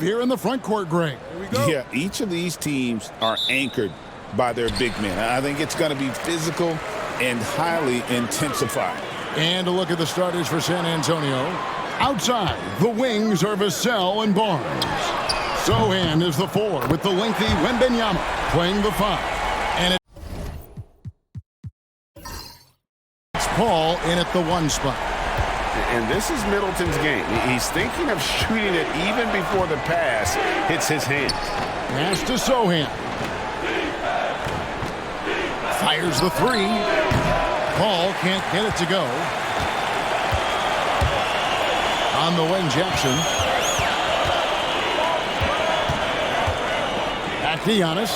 Here in the front court, Greg. Here we go. Yeah, each of these teams are anchored by their big men. I think it's going to be physical and highly intensified. And a look at the starters for San Antonio. Outside, the wings are Vassell and Barnes. Sohan is the 4 with the lengthy Wembanyama playing the 5. And it's Paul in at the 1 spot. And this is Middleton's game. He's thinking of shooting it even before the pass hits his hand. Pass to Sohan. Fires the 3. Paul can't get it to go. On the wing, Jackson. Back to Giannis.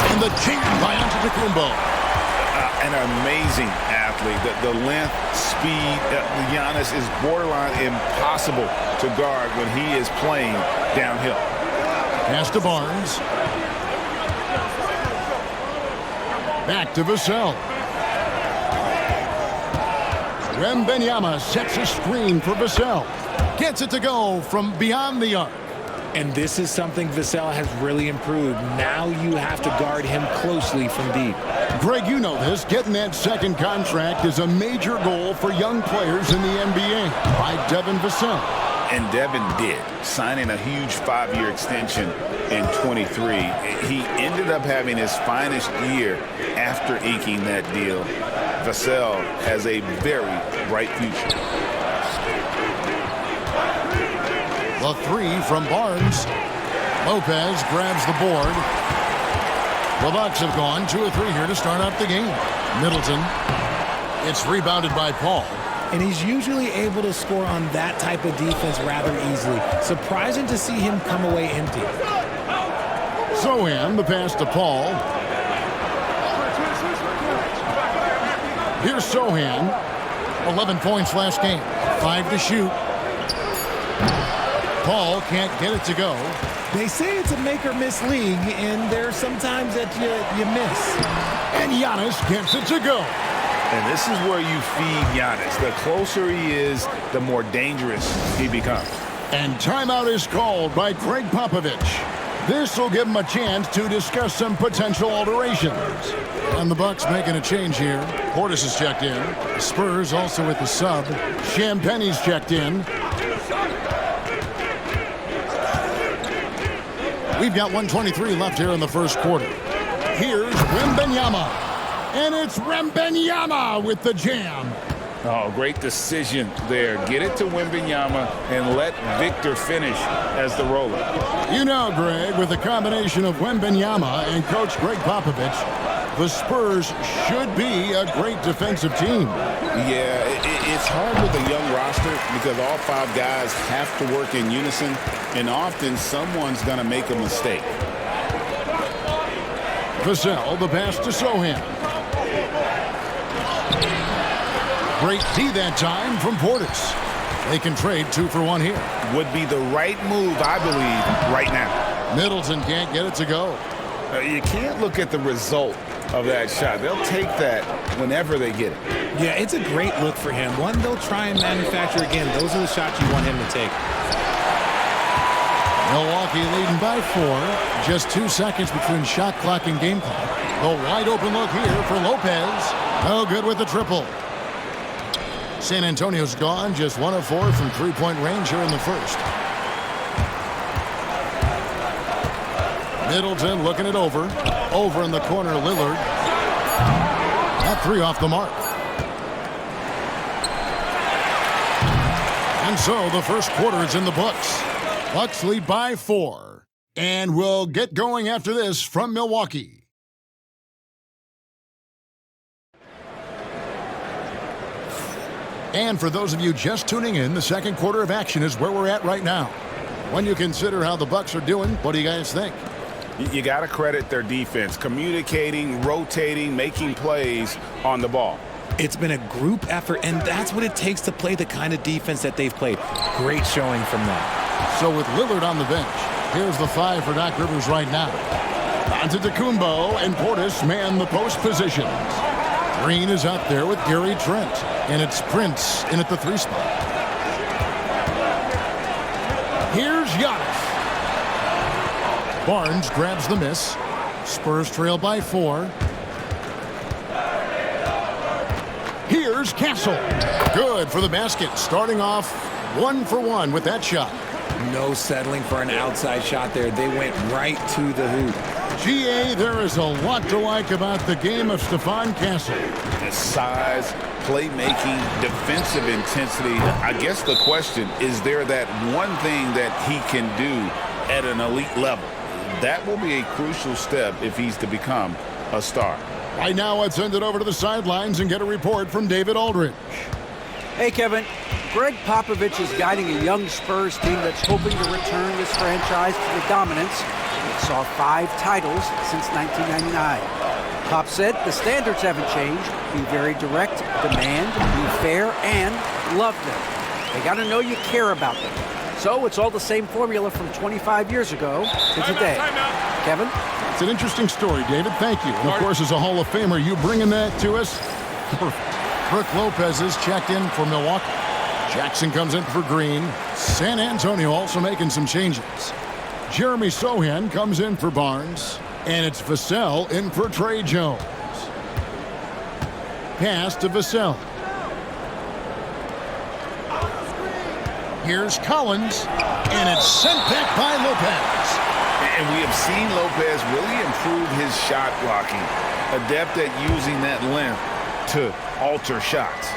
And the jam by Antetokounmpo. An amazing athlete. The length, speed, Giannis is borderline impossible to guard when he is playing downhill. Pass to Barnes. Back to Vassell. Wembanyama sets a screen for Vassell. Gets it to go from beyond the arc. And this is something Vassell has really improved. Now you have to guard him closely from deep. Greg, you know this. Getting that second contract is a major goal for young players in the NBA by Devin Vassell. And Devin did, signing a huge 5-year extension in 23. He ended up having his finest year after inking that deal. Vassell has a very bright future. The 3 from Barnes. Lopez grabs the board. The Bucks have gone 2 of 3 here to start out the game. Middleton. It's rebounded by Paul. And he's usually able to score on that type of defense rather easily. Surprising to see him come away empty. Sohan, the pass to Paul. Here's Sohan. 11 points last game. 5 to shoot. Paul can't get it to go. They say it's a make-or-miss league, and there's sometimes that you miss. And Giannis gets it to go. And this is where you feed Giannis. The closer he is, the more dangerous he becomes. And timeout is called by Greg Popovich. This will give him a chance to discuss some potential alterations. And the Bucks making a change here. Portis is checked in. The Spurs also with the sub. Champagne's checked in. We've got 1:23 left here in the first quarter. Here's Wembanyama. And it's Wembanyama with the jam. Oh, great decision there. Get it to Wembanyama and let Victor finish as the roller. You know, Greg, with the combination of Wembanyama and Coach Greg Popovich, the Spurs should be a great defensive team. Yeah, it's hard with a young roster because all 5 guys have to work in unison, and often someone's going to make a mistake. Vassell, the pass to Sohan. Great D that time from Portis. They can trade 2 for 1 here. Would be the right move, I believe, right now. Middleton can't get it to go. You can't look at the result of that shot. They'll take that whenever they get it. Yeah, it's a great look for him. One they'll try and manufacture again. Those are the shots you want him to take. Milwaukee leading by 4. Just 2 seconds between shot clock and game clock. The wide open look here for Lopez. No good with the triple. San Antonio's gone just 1 of 4 from 3-point range here in the first. Middleton looking it over. Over in the corner, Lillard. That 3 off the mark. And so the first quarter is in the books. Bucks lead by 4. And we'll get going after this from Milwaukee. And for those of you just tuning in, the second quarter of action is where we're at right now. When you consider how the Bucks are doing, what do you guys think? You got to credit their defense, communicating, rotating, making plays on the ball. It's been a group effort, and that's what it takes to play the kind of defense that they've played. Great showing from them. So with Lillard on the bench, here's the 5 for Doc Rivers right now. Antetokounmpo and Portis man the post positions. Green is out there with Gary Trent, and it's Prince in at the 3 spot. Here's Giannis. Barnes grabs the miss. Spurs trail by 4. Here's Castle. Good for the basket. Starting off 1 for 1 with that shot. No settling for an outside shot there. They went right to the hoop. GA, there is a lot to like about the game of Stephon Castle. His size, playmaking, defensive intensity. I guess the question, is there that one thing that he can do at an elite level? That will be a crucial step if he's to become a star. Right now, let's send it over to the sidelines and get a report from David Aldridge. Hey, Kevin. Greg Popovich is guiding a young Spurs team that's hoping to return this franchise to the dominance that saw 5 titles since 1999. Pop said the standards haven't changed. Be very direct, demand, be fair, and love them. They got to know you care about them. So it's all the same formula from 25 years ago to today. Kevin? It's an interesting story, David. Thank you. And, of course, as a Hall of Famer, you bringing that to us? Perfect. Brook Lopez is checked in for Milwaukee. Jackson comes in for Green. San Antonio also making some changes. Jeremy Sohan comes in for Barnes. And it's Vassell in for Trey Jones. Pass to Vassell. Here's Collins. And it's sent back by Lopez. And we have seen Lopez really improve his shot blocking. Adept at using that length to alter shots.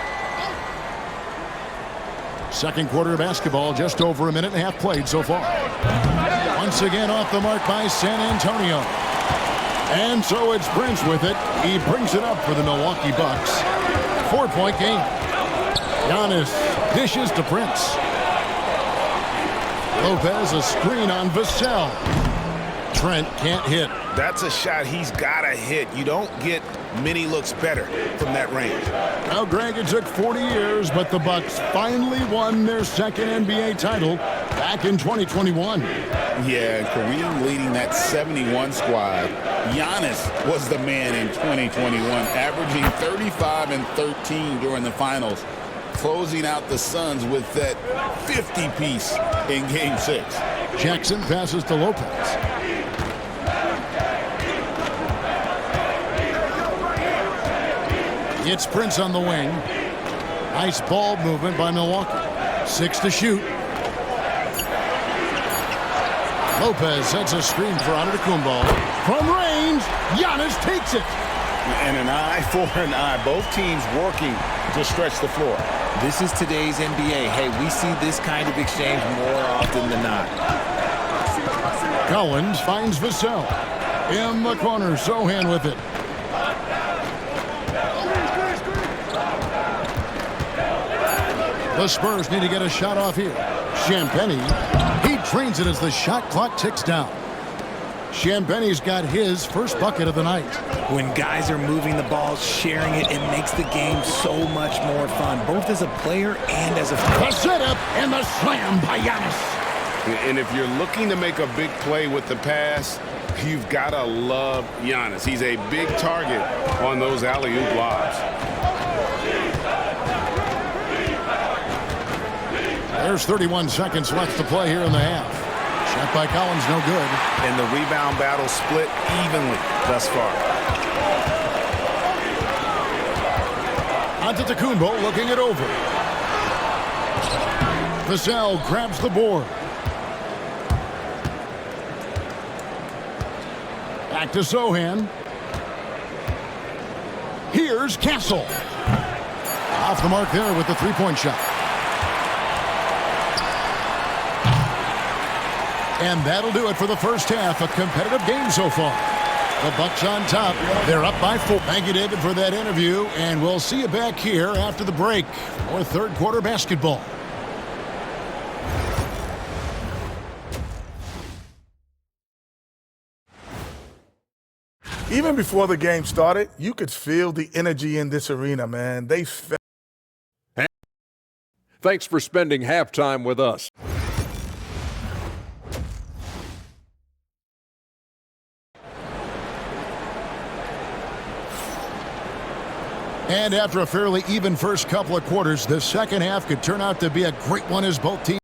Second quarter of basketball, just over a minute and a half played so far. Once again off the mark by San Antonio. And so it's Prince with it. He brings it up for the Milwaukee Bucks. 4-point game. Giannis dishes to Prince. Lopez a screen on Vassell. Trent can't hit. That's a shot he's got to hit. You don't get many looks better from that range. Now, Greg, it took 40 years, but the Bucks finally won their second NBA title back in 2021. Yeah, Kareem leading that 71 squad. Giannis was the man in 2021, averaging 35 and 13 during the finals, closing out the Suns with that 50-piece in Game 6. Jackson passes to Lopez. It's Prince on the wing. Nice ball movement by Milwaukee. 6 to shoot. Lopez sets a screen for Antetokounmpo. From range, Giannis takes it. And an eye for an eye. Both teams working to stretch the floor. This is today's NBA. Hey, we see this kind of exchange more often than not. Collins finds Vassell. In the corner, Sohan with it. The Spurs need to get a shot off here. Champagnie, he drains it as the shot clock ticks down. Champagnie's got his first bucket of the night. When guys are moving the ball, sharing it, it makes the game so much more fun, both as a player and as a fan. The setup and the slam by Giannis. And if you're looking to make a big play with the pass, you've got to love Giannis. He's a big target on those alley-oop lobs. There's 31 seconds left to play here in the half. Shot by Collins, no good. And the rebound battle split evenly thus far. Antetokounmpo looking it over. Vassell grabs the board. Back to Sohan. Here's Castle. Off the mark there with the three-point shot. And that'll do it for the first half. A competitive game so far. The Bucks on top. They're up by 4. Thank you, David, for that interview. And we'll see you back here after the break for third quarter basketball. Even before the game started, you could feel the energy in this arena, man. They felt. Thanks for spending halftime with us. And after a fairly even first couple of quarters, the second half could turn out to be a great one as both teams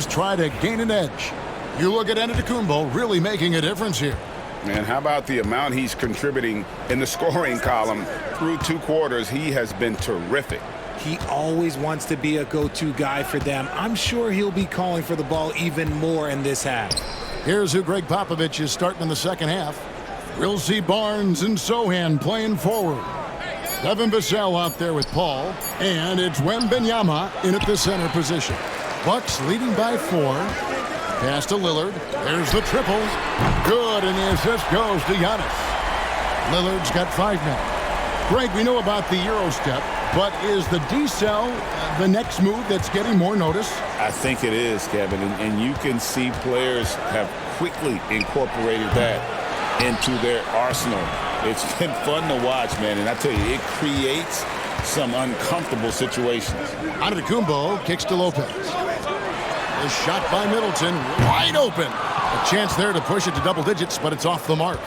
try to gain an edge. You look at Antetokounmpo really making a difference here. And how about the amount he's contributing in the scoring column through 2 quarters? He has been terrific. He always wants to be a go-to guy for them. I'm sure he'll be calling for the ball even more in this half. Here's who Greg Popovich is starting in the second half. We'll see Barnes and Sohan playing forward. Devin Vassell out there with Paul. And it's Wembanyama in at the center position. Bucks leading by 4. Pass to Lillard. There's the triple. Good, and the assist goes to Giannis. Lillard's got 5 now. Greg, we know about the Euro step, but is the decel the next move that's getting more notice? I think it is, Kevin, and you can see players have quickly incorporated that into their arsenal. It's been fun to watch, man, and I tell you, it creates some uncomfortable situations. Antetokounmpo kicks to Lopez. A shot by Middleton, wide open. A chance there to push it to double digits, but it's off the mark.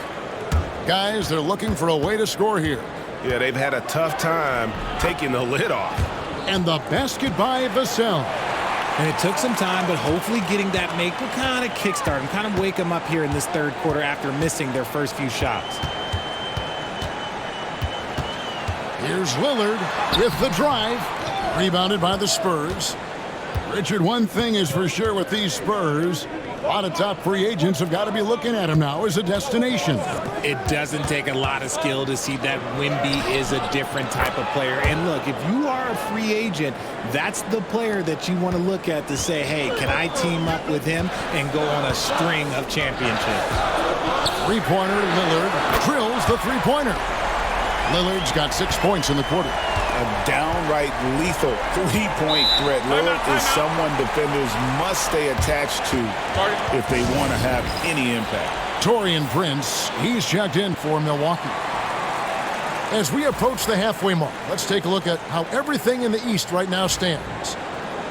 Guys, they're looking for a way to score here. Yeah, they've had a tough time taking the lid off. And the basket by Vassell. And it took some time, but hopefully getting that make will kind of kickstart and kind of wake them up here in this third quarter after missing their first few shots. Here's Lillard with the drive. Rebounded by the Spurs. Richard, one thing is for sure with these Spurs, a lot of top free agents have got to be looking at him now as a destination. It doesn't take a lot of skill to see that Wemby is a different type of player. And look, if you are a free agent, that's the player that you want to look at to say, hey, can I team up with him and go on a string of championships? Three-pointer, Lillard drills the three-pointer. Lillard's got 6 points in the quarter. A downright lethal three-point threat. Lillard is someone defenders must stay attached to if they want to have any impact. Taurean Prince, he's checked in for Milwaukee. As we approach the halfway mark, let's take a look at how everything in the East right now stands.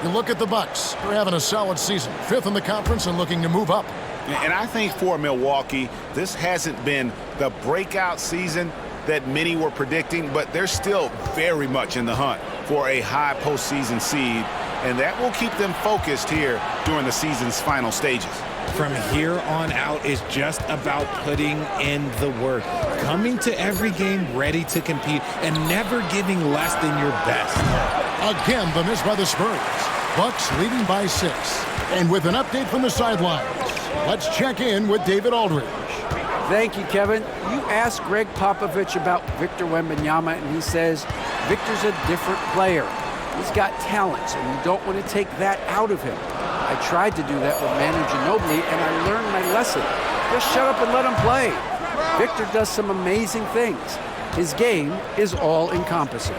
You look at the Bucks. They're having a solid season. 5th in the conference and looking to move up. And I think for Milwaukee, this hasn't been the breakout season that many were predicting, but they're still very much in the hunt for a high postseason seed, and that will keep them focused here during the season's final stages. From here on out, it's just about putting in the work, coming to every game ready to compete, and never giving less than your best. Again, the miss by the Spurs. Bucks leading by 6. And with an update from the sidelines, let's check in with David Aldridge. Thank you, Kevin. You asked Greg Popovich about Victor Wembanyama, and he says Victor's a different player. He's got talents, and you don't want to take that out of him. I tried to do that with Manu Ginobili, and I learned my lesson. Just shut up and let him play. Victor does some amazing things. His game is all-encompassing.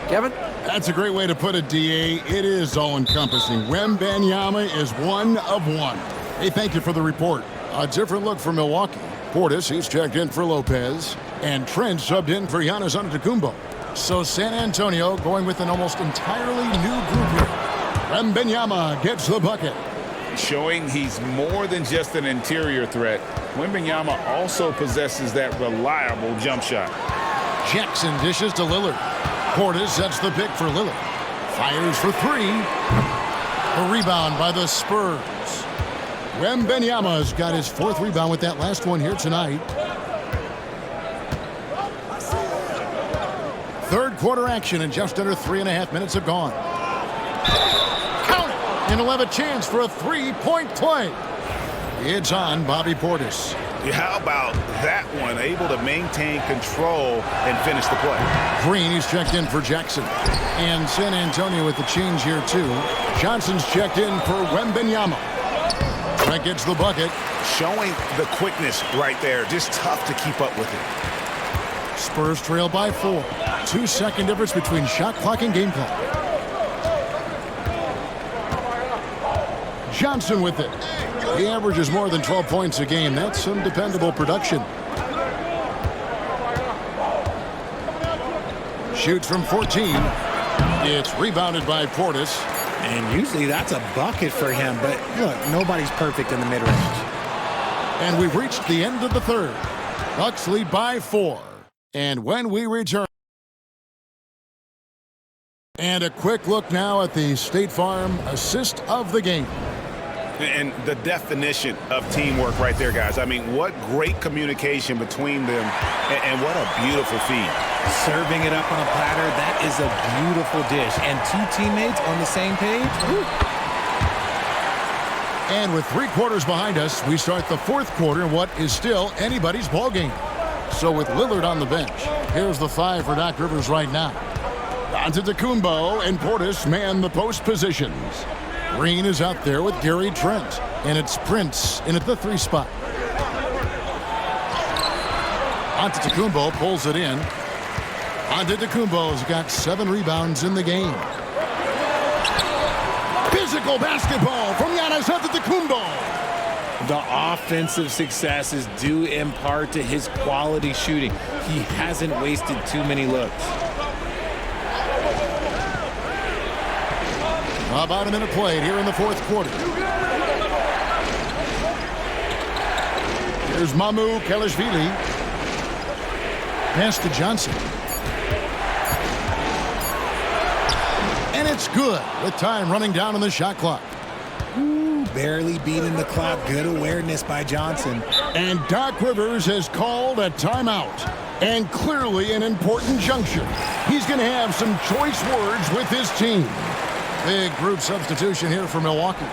Kevin? That's a great way to put it, D.A. It is all-encompassing. Wembanyama is one of one. Hey, thank you for the report. A different look for Milwaukee. Portis, he's checked in for Lopez. And Trent subbed in for Giannis Antetokounmpo. So San Antonio going with an almost entirely new group here. Wembanyama gets the bucket. Showing he's more than just an interior threat, Wembanyama also possesses that reliable jump shot. Jackson dishes to Lillard. Portis sets the pick for Lillard. Fires for 3. A rebound by the Spurs. Wembanyama's got his 4th rebound with that last one here tonight. Third quarter action and just under 3.5 minutes have gone. Count it! And he'll have a chance for a 3-point play. It's on Bobby Portis. How about that one? Able to maintain control and finish the play. Green, he's checked in for Jackson. And San Antonio with the change here too. Johnson's checked in for Wembanyama. Trent gets the bucket. Showing the quickness right there. Just tough to keep up with it. Spurs trail by 4. 2-second difference between shot clock and game clock. Johnson with it. He averages more than 12 points a game. That's some dependable production. Shoots from 14. It's rebounded by Portis. And usually that's a bucket for him, but look, nobody's perfect in the mid-range. And we've reached the end of the third. Bucks lead by 4. And when we return... And a quick look now at the State Farm assist of the game. And the definition of teamwork right there, guys. I mean, what great communication between them, and what a beautiful feed. Serving it up on a platter, that is a beautiful dish. And 2 teammates on the same page. Woo. And with 3 quarters behind us, we start the 4th quarter in what is still anybody's ballgame. So with Lillard on the bench, here's the 5 for Doc Rivers right now. Antetokounmpo and Portis man the post positions. Green is out there with Gary Trent, and it's Prince in at the 3 spot. Antetokounmpo pulls it in. Antetokounmpo's got 7 rebounds in the game. Physical basketball from Giannis Antetokounmpo. The offensive success is due in part to his quality shooting. He hasn't wasted too many looks. About a minute played here in the 4th quarter. Here's Mamu Kelishvili. Pass to Johnson. And it's good with time running down on the shot clock. Ooh, barely beating the clock. Good awareness by Johnson. And Doc Rivers has called a timeout. And clearly an important juncture. He's going to have some choice words with his team. Big group substitution here for Milwaukee.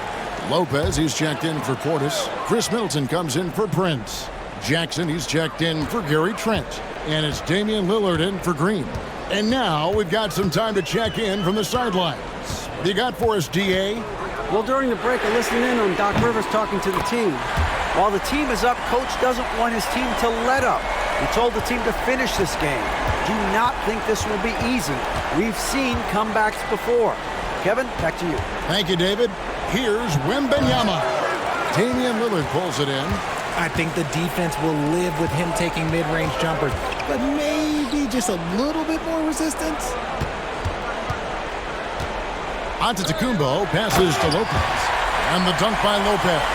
Lopez, he's checked in for Portis. Chris Middleton comes in for Prince. Jackson, he's checked in for Gary Trent. And it's Damian Lillard in for Green. And now we've got some time to check in from the sidelines. What do you got for us, D.A.? Well, during the break, I listened in on Doc Rivers talking to the team. While the team is up, Coach doesn't want his team to let up. He told the team to finish this game. Do not think this will be easy. We've seen comebacks before. Kevin, back to you. Thank you, David. Here's Wembanyama. Damian Lillard pulls it in. I think the defense will live with him taking mid-range jumpers, but maybe just a little bit more resistance. Antetokounmpo passes to Lopez. And the dunk by Lopez.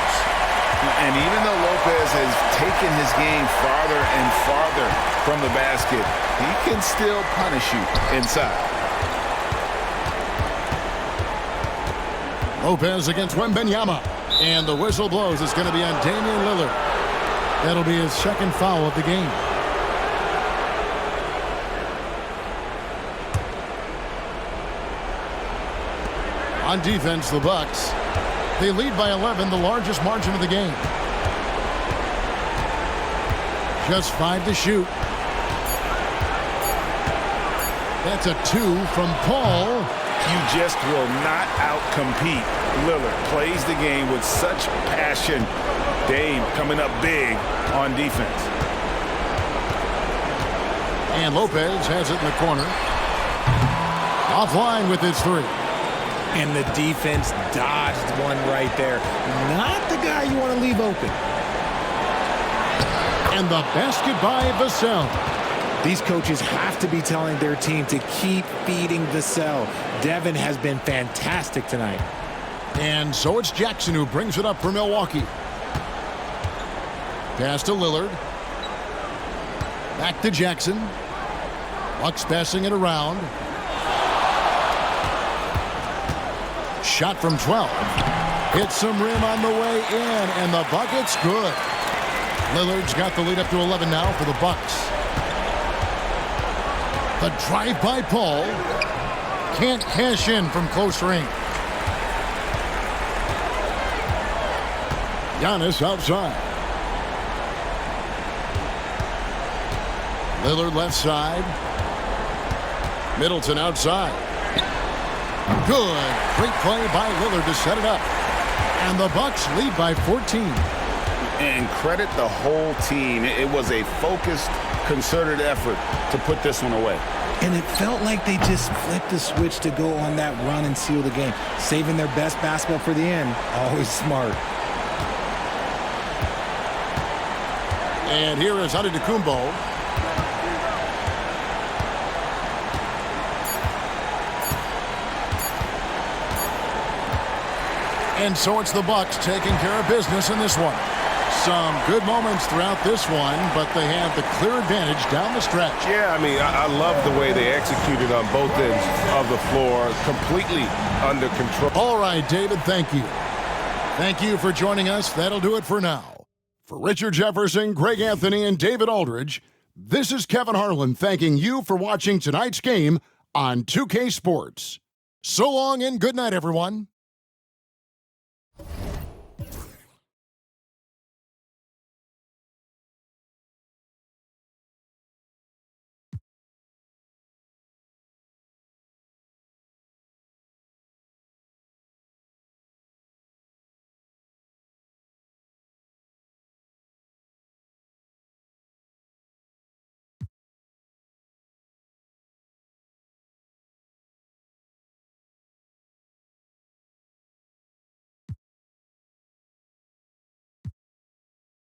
And even though Lopez has taken his game farther and farther from the basket, he can still punish you inside. Lopez against Wembanyama. And the whistle blows. It's going to be on Damian Lillard. That'll be his 2nd foul of the game. On defense, the Bucks. They lead by 11, the largest margin of the game. Just 5 to shoot. That's a 2 from Paul. You just will not outcompete Lillard. Plays the game with such passion. Dame coming up big on defense. And Lopez has it in the corner. Offline with his 3. And the defense dodged one right there. Not the guy you want to leave open. And the basket by Vassell. These coaches have to be telling their team to keep feeding Vassell. Devin has been fantastic tonight. And so it's Jackson who brings it up for Milwaukee. Pass to Lillard. Back to Jackson. Bucks passing it around. Shot from 12. Hits some rim on the way in, and the bucket's good. Lillard's got the lead up to 11 now for the Bucks. The drive by Paul. Can't cash in from close range. Giannis outside. Lillard left side. Middleton outside. Good. Great play by Lillard to set it up. And the Bucks lead by 14. And credit the whole team. It was a focused, concerted effort to put this one away. And it felt like they just flipped the switch to go on that run and seal the game. Saving their best basketball for the end. Always smart. And here is Antetokounmpo. And so it's the Bucks taking care of business in this one. Some good moments throughout this one, but they have the clear advantage down the stretch. Yeah, I mean, I love the way they executed on both ends of the floor, completely under control. All right, David, thank you. Thank you for joining us. That'll do it for now. For Richard Jefferson, Greg Anthony, and David Aldridge, this is Kevin Harlan thanking you for watching tonight's game on 2K Sports. So long and good night, everyone.